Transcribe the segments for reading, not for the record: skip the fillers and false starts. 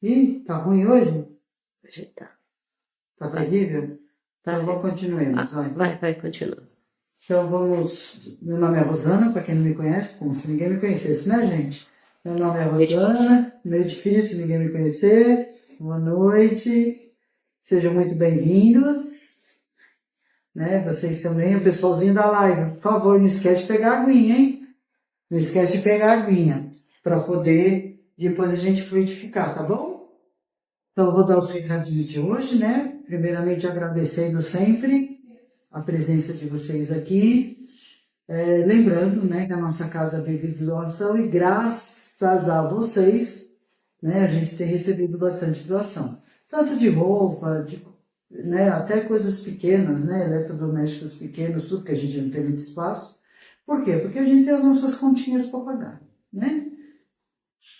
Ih, tá ruim hoje? Hoje tá. Tá terrível? Tá. Então, continuemos. Vai, continua. Então, vamos... Meu nome é Rosana, para quem não me conhece, como se ninguém me conhecesse, né, gente? Meu nome é Rosana, meio difícil ninguém me conhecer. Boa noite, sejam muito bem-vindos. Né? Vocês também, o pessoalzinho da live, por favor, não esquece de pegar a aguinha, hein? Não esquece de pegar a aguinha, para poder depois a gente fluidificar, tá bom? Então, eu vou dar os recadinhos de hoje, né? Primeiramente, agradecendo sempre a presença de vocês aqui. Lembrando, né, que a nossa casa vive de doação e graças a vocês, né, a gente tem recebido bastante doação. Tanto de roupa, né, até coisas pequenas, né, eletrodomésticos pequenos, tudo que a gente não tem muito espaço. Por quê? Porque a gente tem as nossas continhas para pagar, né?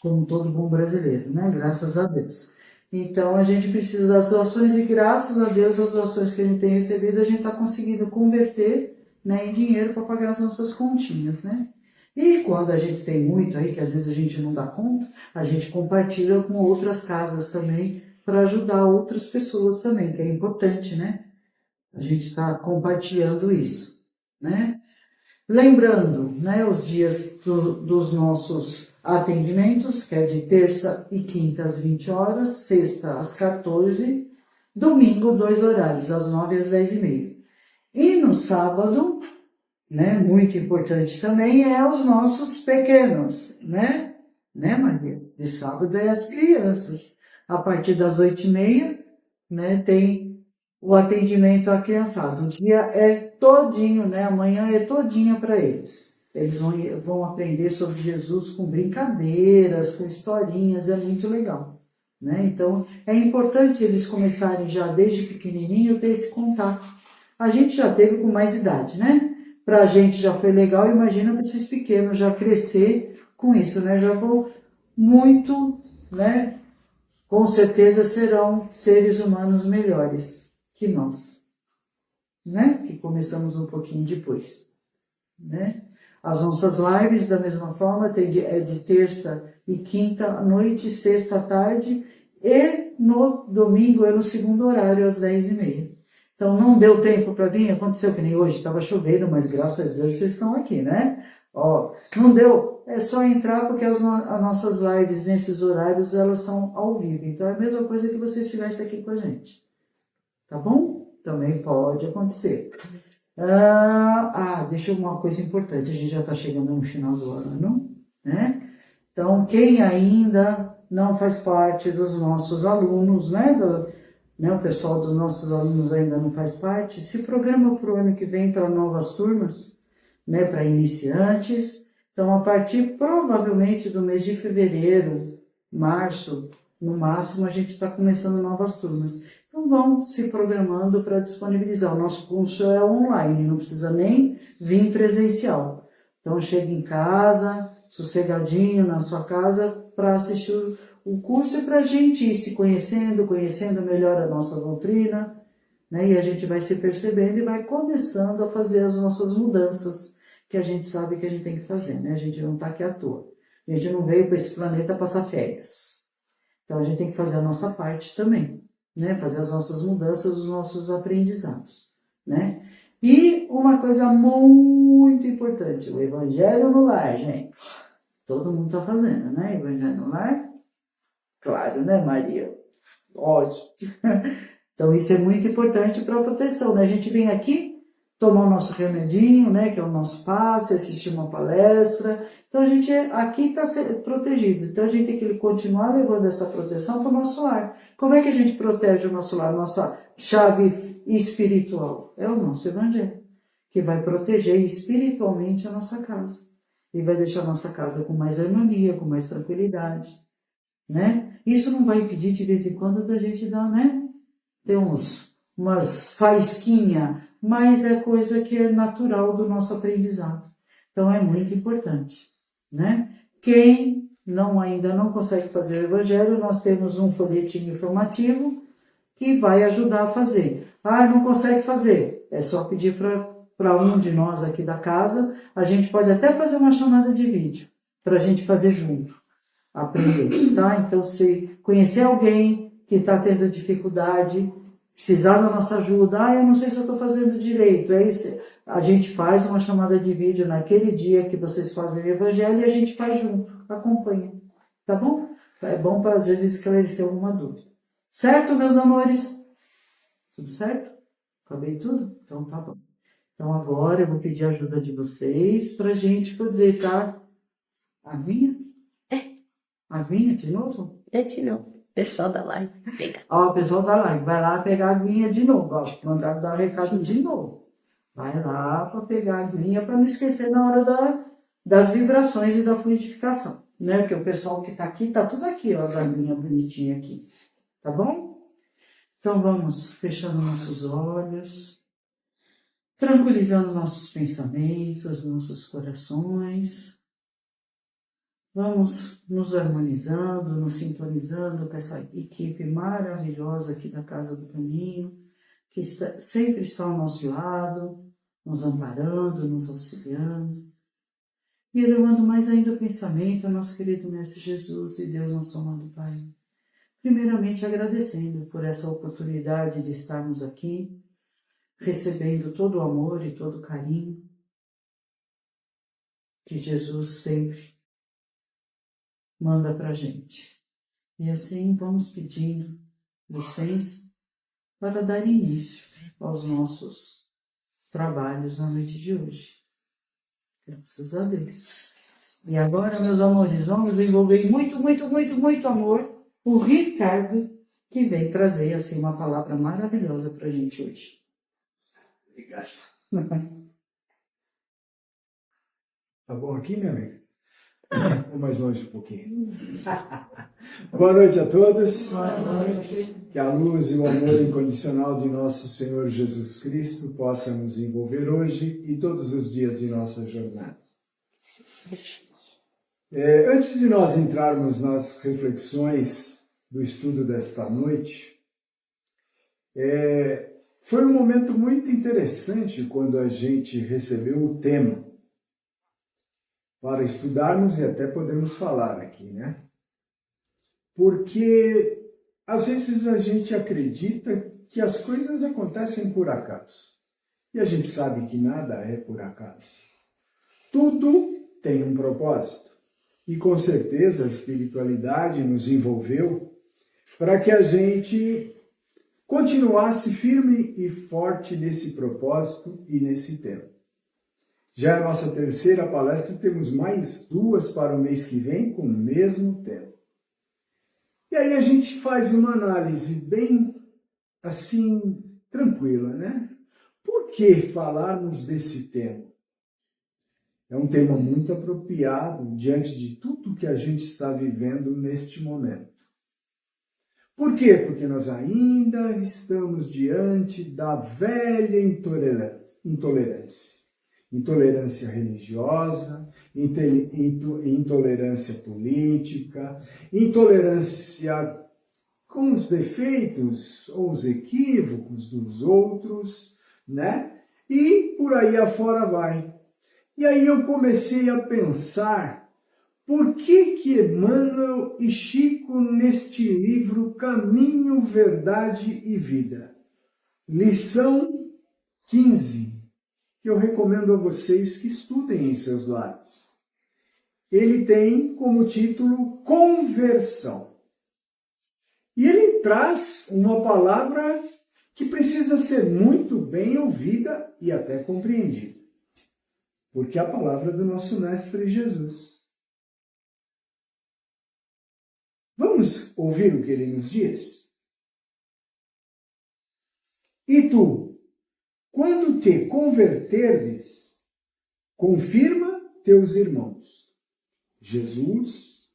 Como todo bom brasileiro, né? Graças a Deus. Então, a gente precisa das doações e graças a Deus as doações que a gente tem recebido, a gente está conseguindo converter, né, em dinheiro para pagar as nossas continhas, né? E quando a gente tem muito aí, que às vezes a gente não dá conta, a gente compartilha com outras casas também para ajudar outras pessoas também, que é importante, né? A gente está compartilhando isso, né? Lembrando, né, os dias dos nossos atendimentos, que é de terça e quinta às 20 horas, sexta às 14, domingo, 2 horários, às 9 e às 10h30. E no sábado, né, muito importante também, é os nossos pequenos, né? Né, Maria? De sábado é as crianças. A partir das 8h30, né, tem o atendimento à criançada. O dia é todinho, né? Amanhã é todinha para eles. Eles vão aprender sobre Jesus com brincadeiras, com historinhas, é muito legal, né? Então, é importante eles começarem já desde pequenininho ter esse contato. A gente já teve com mais idade, né? Para a gente já foi legal, imagina para esses pequenos já crescer com isso, né? Já vão muito, né? Com certeza serão seres humanos melhores que nós, né? Que começamos um pouquinho depois, né? As nossas lives, da mesma forma, é de terça e quinta à noite, sexta à tarde, e no domingo é no segundo horário, às 10h30. Então, não deu tempo para vir, aconteceu que nem hoje, estava chovendo, mas graças a Deus vocês estão aqui, né? Ó, não deu, é só entrar, porque as nossas lives nesses horários, elas são ao vivo. Então, é a mesma coisa que você estivesse aqui com a gente. Tá bom? Também pode acontecer. Deixa eu uma coisa importante, a gente já está chegando no final do ano, né? Então, quem ainda não faz parte dos nossos alunos, né? O pessoal dos nossos alunos ainda não faz parte, se programa para o ano que vem para novas turmas, né? Para iniciantes. Então, a partir provavelmente do mês de fevereiro, março, no máximo, a gente está começando novas turmas. Então, vão se programando para disponibilizar. O nosso curso é online, não precisa nem vir presencial. Então, chega em casa, sossegadinho na sua casa, para assistir o curso e para a gente ir se conhecendo melhor a nossa doutrina, né? E a gente vai se percebendo e vai começando a fazer as nossas mudanças, que a gente sabe que a gente tem que fazer, né? A gente não está aqui à toa. A gente não veio para esse planeta passar férias. Então, a gente tem que fazer a nossa parte também, né? Fazer as nossas mudanças, os nossos aprendizados, né? E uma coisa muito importante, o Evangelho no Lar, gente. Todo mundo está fazendo, né? Evangelho no Lar. Claro, né, Maria? Ótimo. Então, isso é muito importante para a proteção, né? A gente vem aqui tomar o nosso remedinho, né? Que é o nosso passe, assistir uma palestra. Então, a gente aqui está protegido. Então, a gente tem que continuar levando essa proteção para o nosso lar. Como é que a gente protege o nosso lar? Nossa chave espiritual é o nosso Evangelho, que vai proteger espiritualmente a nossa casa. E vai deixar a nossa casa com mais harmonia, com mais tranquilidade, né? Isso não vai impedir de vez em quando da gente dar, né? Ter umas faísquinhas, mas é coisa que é natural do nosso aprendizado. Então é muito importante, né? Quem ainda não consegue fazer o Evangelho, nós temos um folhetinho informativo que vai ajudar a fazer. Não consegue fazer, é só pedir para um de nós aqui da casa. A gente pode até fazer uma chamada de vídeo para a gente fazer junto. aprender, tá? Então, se conhecer alguém que está tendo dificuldade, precisar da nossa ajuda, eu não sei se eu estou fazendo direito, a gente faz uma chamada de vídeo naquele dia que vocês fazem o evangelho e a gente faz junto, acompanha, tá bom? É bom para, às vezes, esclarecer alguma dúvida. Certo, meus amores? Tudo certo? Acabei tudo? Então tá bom. Então agora eu vou pedir a ajuda de vocês para a gente poder, tá? Aguinha? Aguinha de novo? De novo. Pessoal da live, pega. Ó, o pessoal da live, vai lá pegar a aguinha de novo. Ó, mandaram dar recado de novo. Vai lá para pegar a aguinha para não esquecer na hora das vibrações e da fluidificação. Né? Porque o pessoal que tá aqui, tá tudo aqui, ó, as aguinhas bonitinhas aqui. Tá bom? Então vamos fechando nossos olhos, tranquilizando nossos pensamentos, nossos corações. Vamos nos harmonizando, nos sintonizando com essa equipe maravilhosa aqui da Casa do Caminho, que sempre está ao nosso lado, nos amparando, nos auxiliando. E elevando mais ainda o pensamento ao nosso querido Mestre Jesus e Deus, nosso amado Pai. Primeiramente agradecendo por essa oportunidade de estarmos aqui, recebendo todo o amor e todo o carinho que Jesus sempre manda para a gente. E assim vamos pedindo licença para dar início aos nossos trabalhos na noite de hoje. Graças a Deus. E agora, meus amores, vamos envolver muito, muito, muito, muito amor o Ricardo, que vem trazer assim uma palavra maravilhosa para a gente hoje. Obrigado. Tá bom aqui, minha amiga? Vou mais longe um pouquinho. Boa noite a todos. Boa noite. Que a luz e o amor incondicional de nosso Senhor Jesus Cristo possa nos envolver hoje e todos os dias de nossa jornada. Antes de nós entrarmos nas reflexões do estudo desta noite, foi um momento muito interessante quando a gente recebeu o tema para estudarmos e até podermos falar aqui, né? Porque às vezes a gente acredita que as coisas acontecem por acaso. E a gente sabe que nada é por acaso. Tudo tem um propósito. E com certeza a espiritualidade nos envolveu para que a gente continuasse firme e forte nesse propósito e nesse tema. Já é a nossa terceira palestra, temos mais 2 para o mês que vem com o mesmo tema. E aí a gente faz uma análise bem, assim, tranquila, né? Por que falarmos desse tema? É um tema muito apropriado diante de tudo que a gente está vivendo neste momento. Por quê? Porque nós ainda estamos diante da velha intolerância. Intolerância religiosa, intolerância política, intolerância com os defeitos ou os equívocos dos outros, né? E por aí afora vai. E aí eu comecei a pensar por que Emmanuel e Chico, neste livro Caminho, Verdade e Vida, lição 15, que eu recomendo a vocês que estudem em seus lares. Ele tem como título Conversão. E ele traz uma palavra que precisa ser muito bem ouvida e até compreendida. Porque é a palavra do nosso Mestre Jesus. Vamos ouvir o que ele nos diz? E tu, quando te converterdes, confirma teus irmãos. Jesus,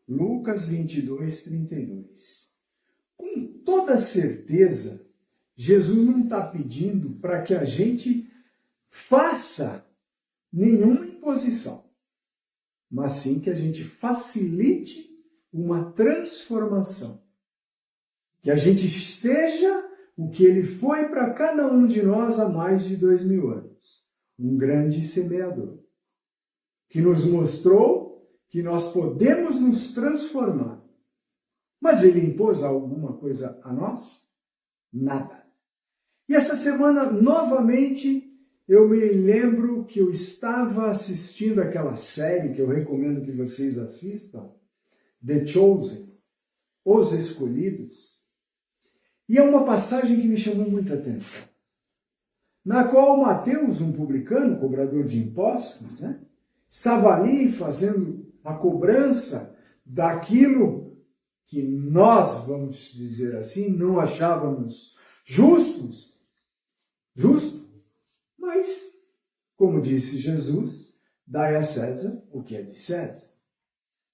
Lucas 22, 32. Com toda certeza, Jesus não está pedindo para que a gente faça nenhuma imposição, mas sim que a gente facilite uma transformação. Que a gente seja o que ele foi para cada um de nós há mais de 2000 anos. Um grande semeador. Que nos mostrou que nós podemos nos transformar. Mas ele impôs alguma coisa a nós? Nada. E essa semana, novamente, eu me lembro que eu estava assistindo aquela série que eu recomendo que vocês assistam, The Chosen, Os Escolhidos. E é uma passagem que me chamou muita atenção, na qual Mateus, um publicano, cobrador de impostos, estava ali fazendo a cobrança daquilo que nós, vamos dizer assim, não achávamos justo, mas, como disse Jesus, dai a César o que é de César,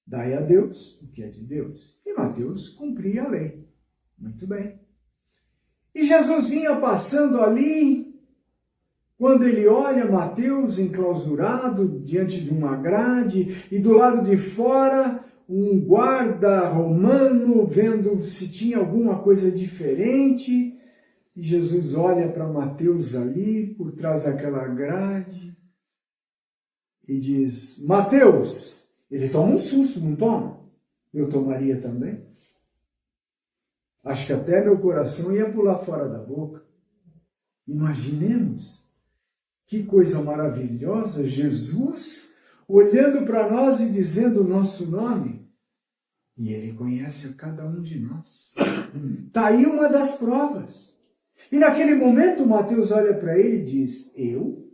dai a Deus o que é de Deus. E Mateus cumpria a lei. Muito bem. E Jesus vinha passando ali, quando ele olha Mateus enclausurado diante de uma grade, e do lado de fora um guarda romano vendo se tinha alguma coisa diferente, e Jesus olha para Mateus ali, por trás daquela grade, e diz: Mateus, ele toma um susto, não toma? Eu tomaria também. Acho que até meu coração ia pular fora da boca. Imaginemos que coisa maravilhosa, Jesus olhando para nós e dizendo o nosso nome. E ele conhece a cada um de nós. Está aí uma das provas. E naquele momento Mateus olha para ele e diz: eu?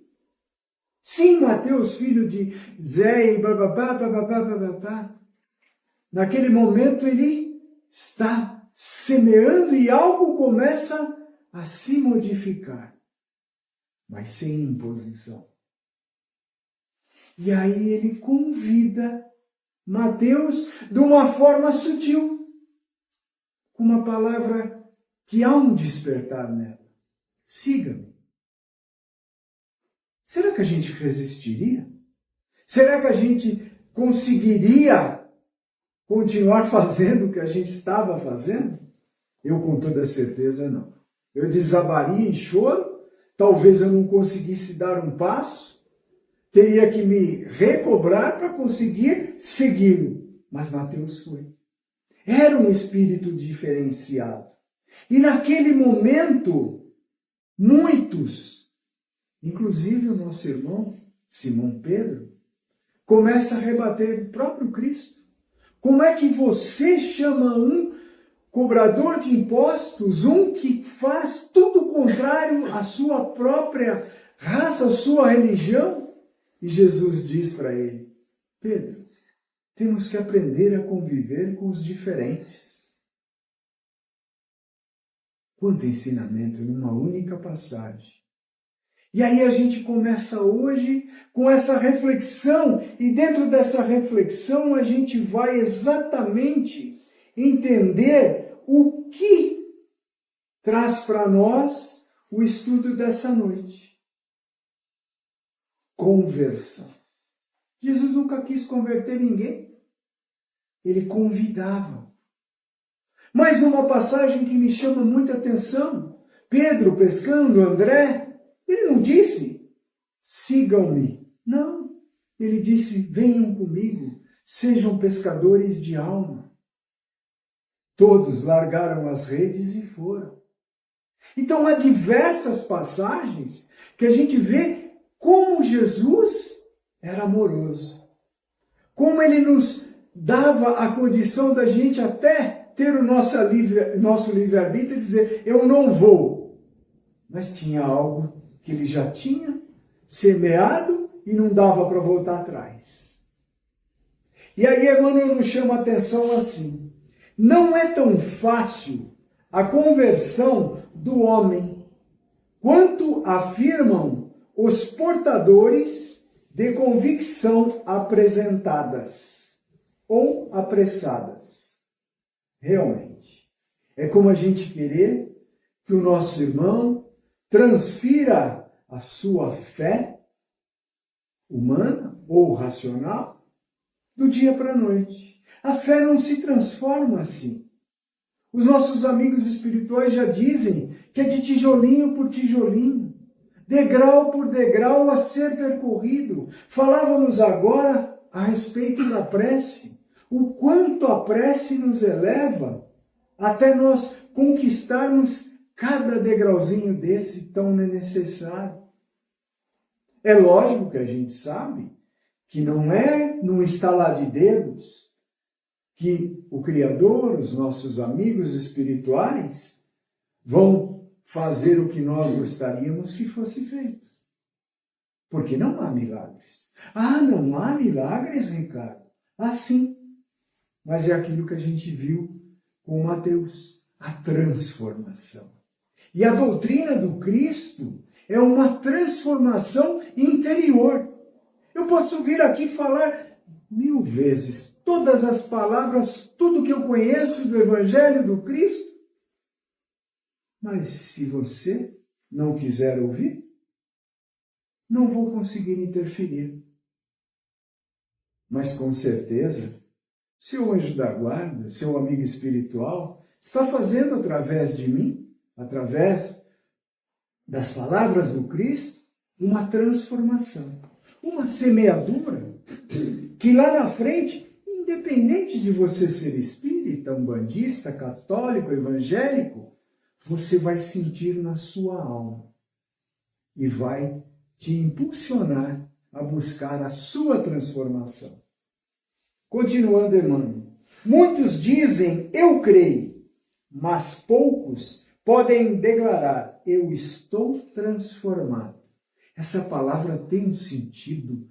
Sim, Mateus, filho de Zé, e bababá. Naquele momento ele está semeando e algo começa a se modificar, mas sem imposição. E aí ele convida Mateus de uma forma sutil, com uma palavra que há um despertar nela. Siga-me. Será que a gente resistiria? Será que a gente conseguiria continuar fazendo o que a gente estava fazendo? Eu, com toda certeza, não. Eu desabaria em choro, talvez eu não conseguisse dar um passo, teria que me recobrar para conseguir segui-lo. Mas Mateus foi. Era um espírito diferenciado. E naquele momento, muitos, inclusive o nosso irmão Simão Pedro, começa a rebater o próprio Cristo. Como é que você chama um cobrador de impostos, um que faz tudo contrário à sua própria raça, à sua religião? E Jesus diz para ele: Pedro, temos que aprender a conviver com os diferentes. Quanto ensinamento numa única passagem. E aí a gente começa hoje com essa reflexão, e dentro dessa reflexão a gente vai exatamente entender o que traz para nós o estudo dessa noite. Conversão. Jesus nunca quis converter ninguém. Ele convidava. Mas numa passagem que me chama muita atenção, Pedro pescando, André, ele não disse: sigam-me. Não. Ele disse: venham comigo, sejam pescadores de alma. Todos largaram as redes e foram. Então há diversas passagens que a gente vê como Jesus era amoroso. Como ele nos dava a condição da gente até ter o nosso livre-arbítrio e dizer: eu não vou. Mas tinha algo que ele já tinha semeado e não dava para voltar atrás. E aí Emmanuel nos chama a atenção assim: não é tão fácil a conversão do homem quanto afirmam os portadores de convicção apresentadas ou apressadas. Realmente, é como a gente querer que o nosso irmão transfira a sua fé humana ou racional do dia para a noite. A fé não se transforma assim. Os nossos amigos espirituais já dizem que é de tijolinho por tijolinho, degrau por degrau a ser percorrido. Falávamos agora a respeito da prece, o quanto a prece nos eleva até nós conquistarmos cada degrauzinho desse tão necessário. É lógico que a gente sabe que não é num estalar de dedos que o Criador, os nossos amigos espirituais, vão fazer o que nós gostaríamos que fosse feito. Porque não há milagres. Ah, não há milagres, Ricardo? Ah, sim. Mas é aquilo que a gente viu com Mateus, a transformação. E a doutrina do Cristo é uma transformação interior. Eu posso vir aqui falar 1000 vezes todas as palavras, tudo que eu conheço do Evangelho do Cristo, mas se você não quiser ouvir, não vou conseguir interferir. Mas com certeza, seu anjo da guarda, seu amigo espiritual, está fazendo através de mim, através das palavras do Cristo, uma transformação, uma semeadura, que lá na frente, independente de você ser espírita, umbandista, católico, evangélico, você vai sentir na sua alma e vai te impulsionar a buscar a sua transformação. Continuando, Emmanuel. Muitos dizem, eu creio, mas poucos podem declarar, eu estou transformado. Essa palavra tem um sentido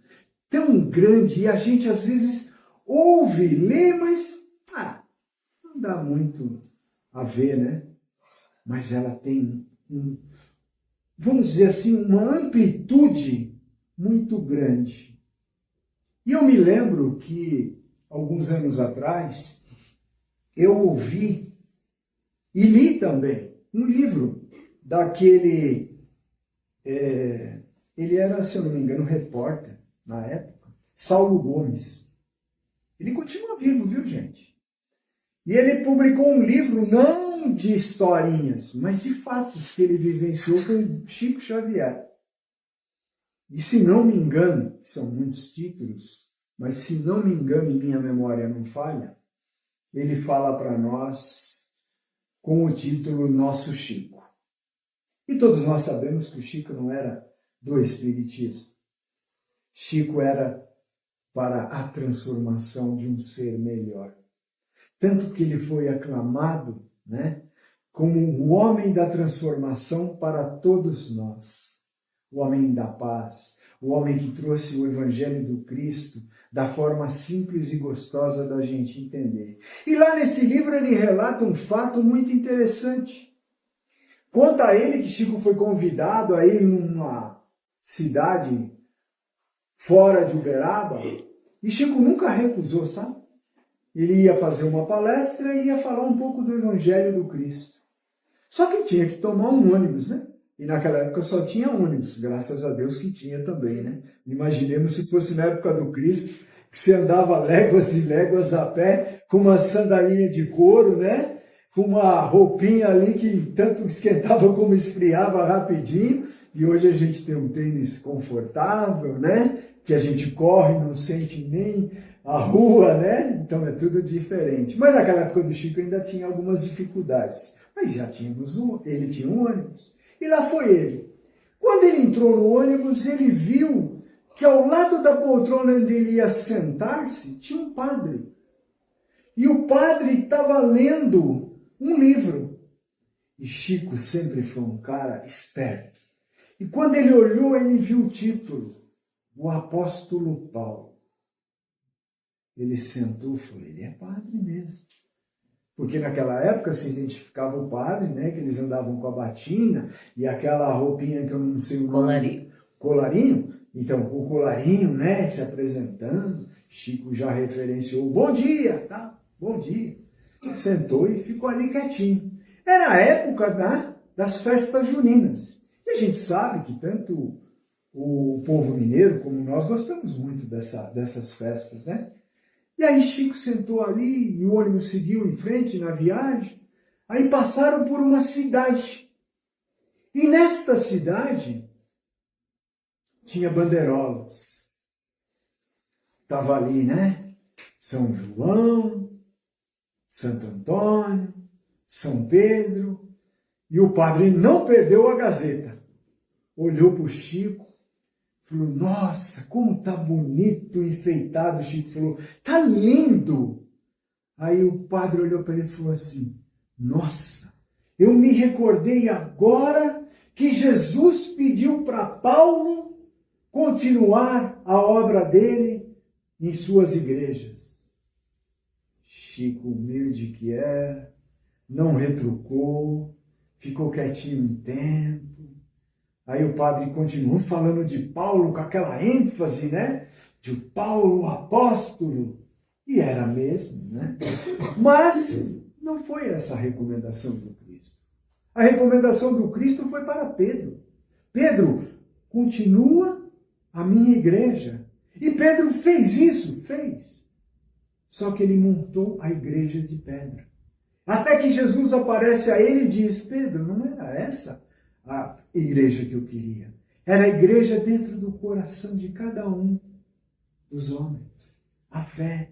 tão grande e a gente às vezes ouve, lê, mas não dá muito a ver, né? Mas ela tem, vamos dizer assim, uma amplitude muito grande. E eu me lembro que, alguns anos atrás, eu ouvi e li também um livro daquele, ele era, se eu não me engano, repórter na época, Saulo Gomes. Ele continua vivo, viu, gente? E ele publicou um livro não de historinhas, mas de fatos que ele vivenciou com Chico Xavier. E se não me engano, são muitos títulos, mas se não me engano e minha memória não falha, ele fala para nós com o título Nosso Chico. E todos nós sabemos que o Chico não era do Espiritismo. Chico era para a transformação de um ser melhor. Tanto que ele foi aclamado, né, como o homem da transformação para todos nós. O homem da paz, o homem que trouxe o Evangelho do Cristo da forma simples e gostosa da gente entender. E lá nesse livro ele relata um fato muito interessante. Conta a ele que Chico foi convidado a ir numa cidade fora de Uberaba, e Chico nunca recusou, sabe? Ele ia fazer uma palestra e ia falar um pouco do Evangelho do Cristo. Só que tinha que tomar um ônibus, né? E naquela época só tinha ônibus, graças a Deus que tinha também, né? Imaginemos se fosse na época do Cristo, que você andava léguas e léguas a pé, com uma sandalinha de couro, né? Com uma roupinha ali que tanto esquentava como esfriava rapidinho. E hoje a gente tem um tênis confortável, né? Que a gente corre, não sente nem a rua, né? Então é tudo diferente. Mas naquela época do Chico ainda tinha algumas dificuldades. Mas já tínhamos ele tinha um ônibus. E lá foi ele. Quando ele entrou no ônibus, ele viu que ao lado da poltrona onde ele ia sentar-se, tinha um padre. E o padre estava lendo um livro. E Chico sempre foi um cara esperto. E quando ele olhou, ele viu o título, O Apóstolo Paulo. Ele sentou e falou, ele é padre mesmo. Porque naquela época se identificava o padre, né, que eles andavam com a batina e aquela roupinha que eu não sei o nome. Colarinho. Colarinho. Então, o colarinho, né, se apresentando, Chico já referenciou, bom dia, tá? Bom dia. Sentou e ficou ali quietinho. Era a época das festas juninas. E a gente sabe que tanto o povo mineiro como nós gostamos muito dessas festas, né? E aí Chico sentou ali e o ônibus seguiu em frente na viagem. Aí passaram por uma cidade. E nesta cidade tinha bandeirolas. Estava ali, né? São João, Santo Antônio, São Pedro, e o padre não perdeu a Gazeta. Olhou para o Chico, falou, nossa, como tá bonito, enfeitado. O Chico falou, tá lindo. Aí o padre olhou para ele e falou assim, nossa, eu me recordei agora que Jesus pediu para Paulo continuar a obra dele em suas igrejas. Chico, humilde que era, não retrucou, ficou quietinho um tempo. Aí o padre continuou falando de Paulo com aquela ênfase, né? De Paulo, o apóstolo. E era mesmo, né? Mas não foi essa a recomendação do Cristo. A recomendação do Cristo foi para Pedro. Pedro, continua a minha igreja. E Pedro fez isso, fez. Só que ele montou a igreja de pedra. Até que Jesus aparece a ele e diz, Pedro, não era essa a igreja que eu queria. Era a igreja dentro do coração de cada um dos homens. A fé.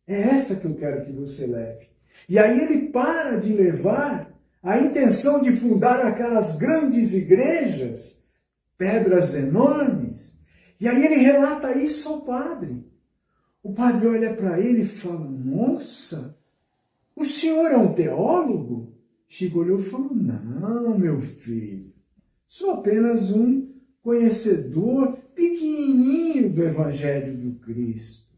É essa que eu quero que você leve. E aí ele para de levar a intenção de fundar aquelas grandes igrejas, pedras enormes. E aí ele relata isso ao padre. O padre olha para ele e fala, nossa, o senhor é um teólogo? Chico olhou e falou, não, meu filho, sou apenas um conhecedor pequenininho do Evangelho do Cristo.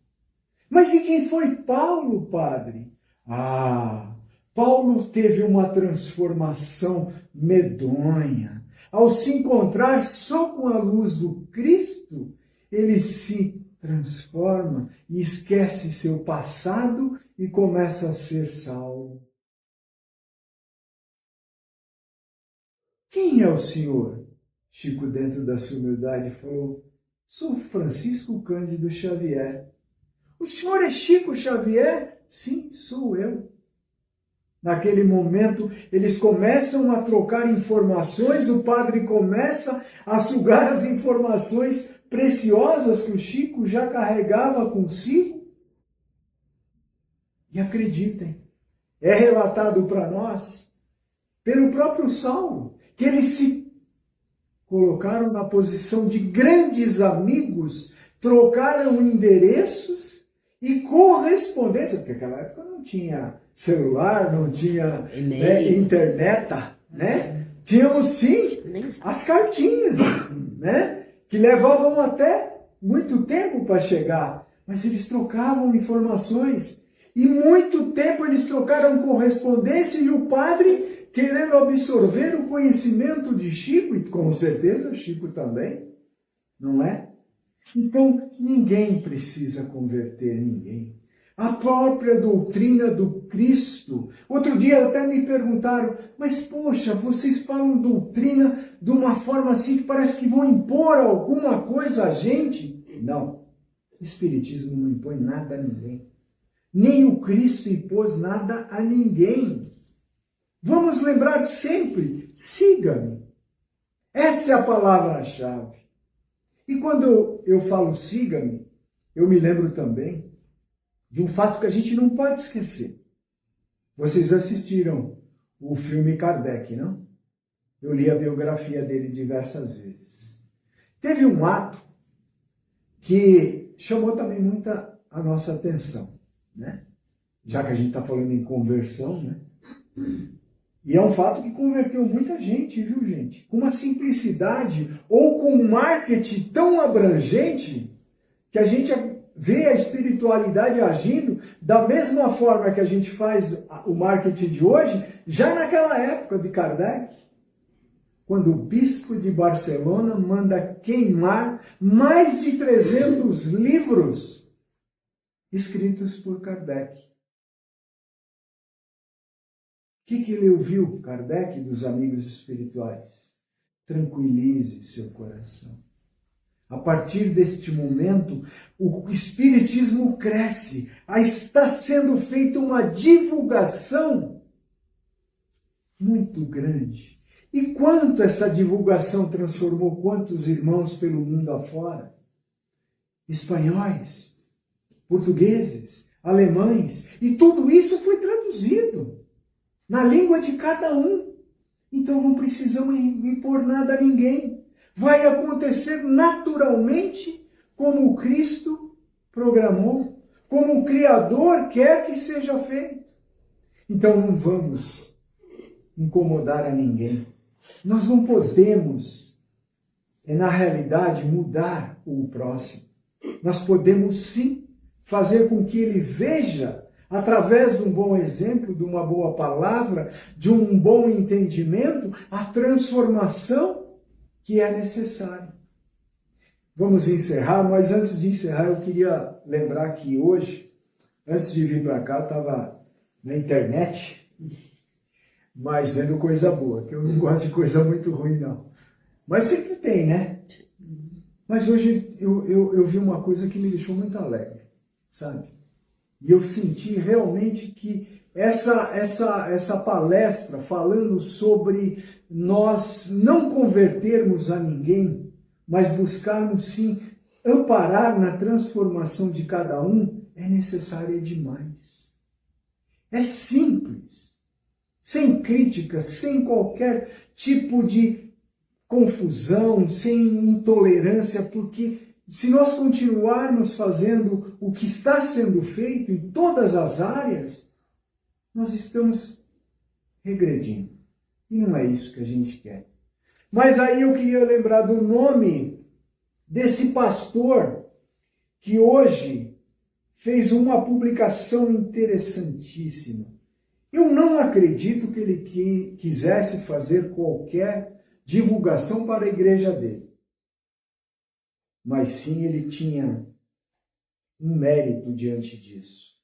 Mas e quem foi Paulo, padre? Ah, Paulo teve uma transformação medonha. Ao se encontrar só com a luz do Cristo, ele se transforma e esquece seu passado e começa a ser salvo. Quem é o senhor? Chico, dentro da sua humildade, falou, sou Francisco Cândido Xavier. O senhor é Chico Xavier? Sim, sou eu. Naquele momento, eles começam a trocar informações, o padre começa a sugar as informações preciosas que o Chico já carregava consigo. E acreditem, é relatado para nós, pelo próprio Saulo, que eles se colocaram na posição de grandes amigos, trocaram endereços e correspondência, porque naquela época não tinha celular, não tinha internet, né? Tínhamos sim as cartinhas, né? Que levavam até muito tempo para chegar, mas eles trocavam informações e muito tempo eles trocaram correspondência e o padre querendo absorver o conhecimento de Chico, e com certeza Chico também, não é? Então, ninguém precisa converter ninguém. A própria doutrina do Cristo. Outro dia até me perguntaram, mas poxa, vocês falam doutrina de uma forma assim que parece que vão impor alguma coisa a gente. Não, o Espiritismo não impõe nada a ninguém. Nem o Cristo impôs nada a ninguém. Vamos lembrar sempre, siga-me. Essa é a palavra-chave. E quando eu falo siga-me, eu me lembro também de um fato que a gente não pode esquecer. Vocês assistiram o filme Kardec, não? Eu li a biografia dele diversas vezes. Teve um ato que chamou também muita a nossa atenção, né? Já que a gente está falando em conversão, né? E é um fato que converteu muita gente, viu, gente? Com uma simplicidade ou com um marketing tão abrangente que a gente vê a espiritualidade agindo da mesma forma que a gente faz o marketing de hoje, já naquela época de Kardec, quando o bispo de Barcelona manda queimar mais de 300 livros escritos por Kardec. O que ele ouviu, Kardec, dos amigos espirituais? Tranquilize seu coração. A partir deste momento, o Espiritismo cresce. Está sendo feita uma divulgação muito grande. E quanto essa divulgação transformou quantos irmãos pelo mundo afora? Espanhóis, portugueses, alemães, e tudo isso foi traduzido na língua de cada um. Então não precisamos impor nada a ninguém. Vai acontecer naturalmente como o Cristo programou, como o Criador quer que seja feito. Então não vamos incomodar a ninguém. Nós não podemos, na realidade, mudar o próximo. Nós podemos sim fazer com que ele veja, através de um bom exemplo, de uma boa palavra, de um bom entendimento, a transformação que é necessária. Vamos encerrar, mas antes de encerrar eu queria lembrar que hoje, antes de vir para cá, eu estava na internet, mas vendo coisa boa, que eu não gosto de coisa muito ruim não. Mas sempre tem, né? Mas hoje eu vi uma coisa que me deixou muito alegre, sabe? E eu senti realmente que essa palestra falando sobre nós não convertermos a ninguém, mas buscarmos sim amparar na transformação de cada um, é necessária demais. É simples, sem crítica, sem qualquer tipo de confusão, sem intolerância, porque se nós continuarmos fazendo o que está sendo feito em todas as áreas, nós estamos regredindo. E não é isso que a gente quer. Mas aí eu queria lembrar do nome desse pastor que hoje fez uma publicação interessantíssima. Eu não acredito que ele quisesse fazer qualquer divulgação para a igreja dele. Mas sim, ele tinha um mérito diante disso.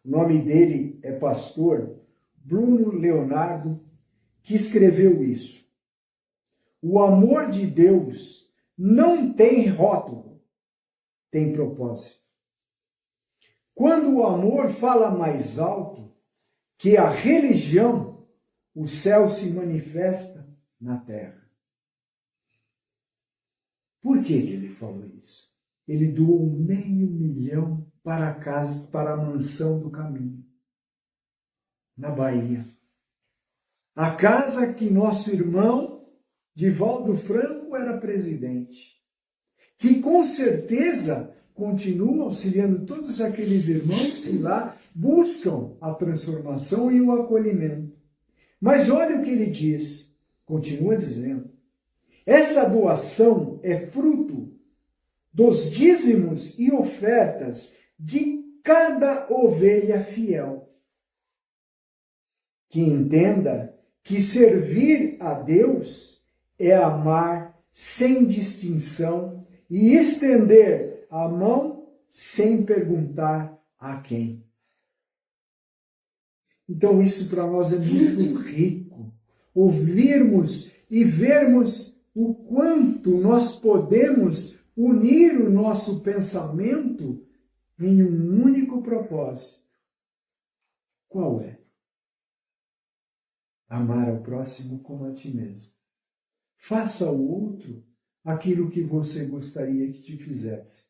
O nome dele é pastor Bruno Leonardo, que escreveu isso. O amor de Deus não tem rótulo, tem propósito. Quando o amor fala mais alto que a religião, o céu se manifesta na terra. Por que ele falou isso? Ele doou 500 mil para a casa, para a mansão do caminho, na Bahia. A casa que nosso irmão Divaldo Franco era presidente, que com certeza continua auxiliando todos aqueles irmãos que lá buscam a transformação e o acolhimento. Mas olha o que ele diz, continua dizendo, essa doação é fruto dos dízimos e ofertas de cada ovelha fiel, que entenda que servir a Deus é amar sem distinção e estender a mão sem perguntar a quem. Então isso para nós é muito rico, ouvirmos e vermos o quanto nós podemos unir o nosso pensamento em um único propósito. Qual é? Amar ao próximo como a ti mesmo. Faça ao outro aquilo que você gostaria que te fizesse,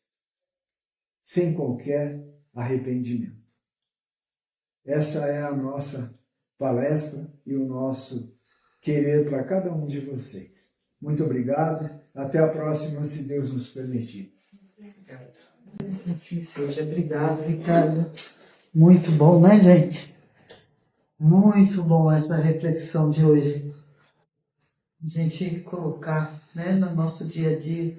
sem qualquer arrependimento. Essa é a nossa palestra e o nosso querer para cada um de vocês. Muito obrigado. Até a próxima, se Deus nos permitir. Seja obrigado, Ricardo. Muito bom, né, gente? Muito bom essa reflexão de hoje. A gente colocar, né, no nosso dia a dia,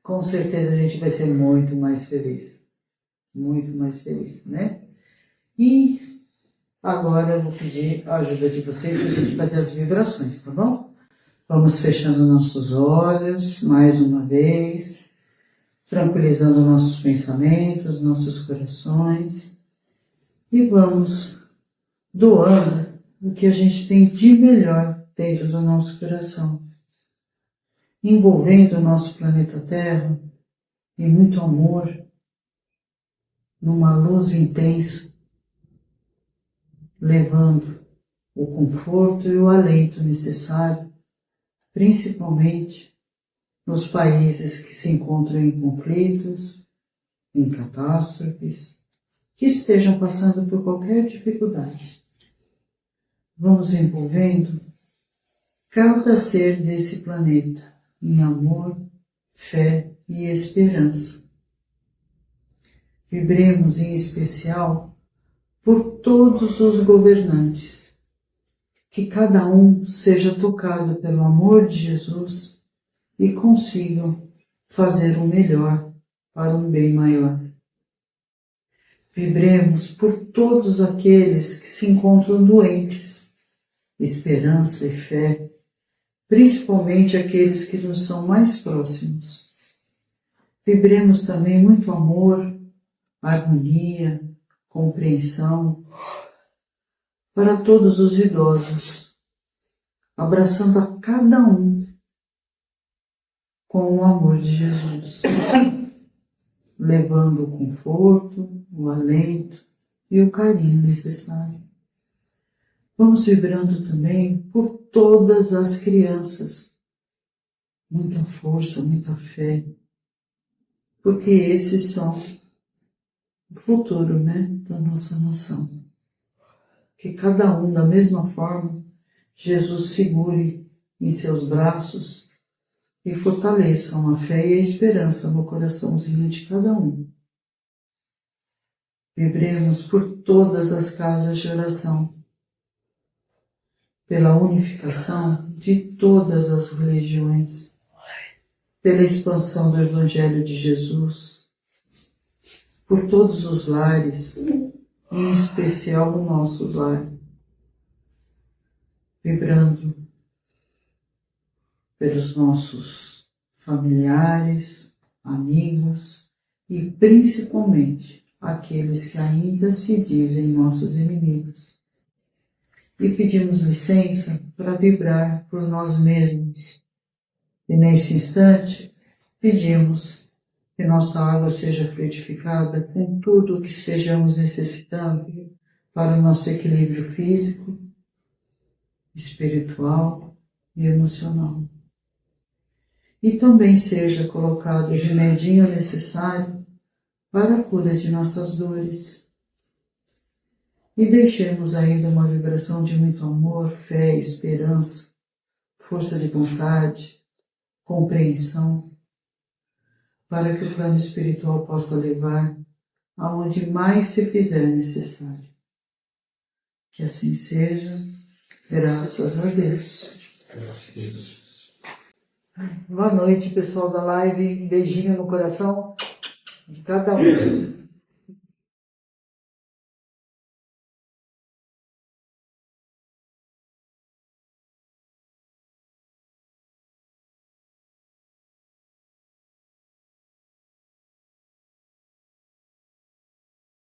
com certeza a gente vai ser muito mais feliz. Muito mais feliz, né? E agora eu vou pedir a ajuda de vocês para a gente fazer as vibrações, tá bom? Vamos fechando nossos olhos mais uma vez, tranquilizando nossos pensamentos, nossos corações e vamos doando o que a gente tem de melhor dentro do nosso coração, envolvendo o nosso planeta Terra em muito amor, numa luz intensa, levando o conforto e o alento necessário, principalmente nos países que se encontram em conflitos, em catástrofes, que estejam passando por qualquer dificuldade. Vamos envolvendo cada ser desse planeta em amor, fé e esperança. Vibremos em especial por todos os governantes, que cada um seja tocado pelo amor de Jesus e consigam fazer o melhor para um bem maior. Vibremos por todos aqueles que se encontram doentes, esperança e fé, principalmente aqueles que nos são mais próximos. Vibremos também muito amor, harmonia, compreensão para todos os idosos, abraçando a cada um com o amor de Jesus, levando o conforto, o alento e o carinho necessário. Vamos vibrando também por todas as crianças. Muita força, muita fé, porque esses são o futuro, da nossa nação. Que cada um, da mesma forma, Jesus segure em seus braços e fortaleçam a fé e a esperança no coraçãozinho de cada um. Vibremos por todas as casas de oração, pela unificação de todas as religiões, pela expansão do Evangelho de Jesus, por todos os lares, em especial o nosso lar, vibrando pelos nossos familiares, amigos e principalmente aqueles que ainda se dizem nossos inimigos. E pedimos licença para vibrar por nós mesmos. E nesse instante, pedimos que nossa água seja frutificada com tudo o que estejamos necessitando para o nosso equilíbrio físico, espiritual e emocional. E também seja colocado o remedinho necessário para a cura de nossas dores. E deixemos ainda uma vibração de muito amor, fé, esperança, força de vontade, compreensão, para que o plano espiritual possa levar aonde mais se fizer necessário. Que assim seja, graças a Deus. Boa noite, pessoal da live. Um beijinho no coração de cada um.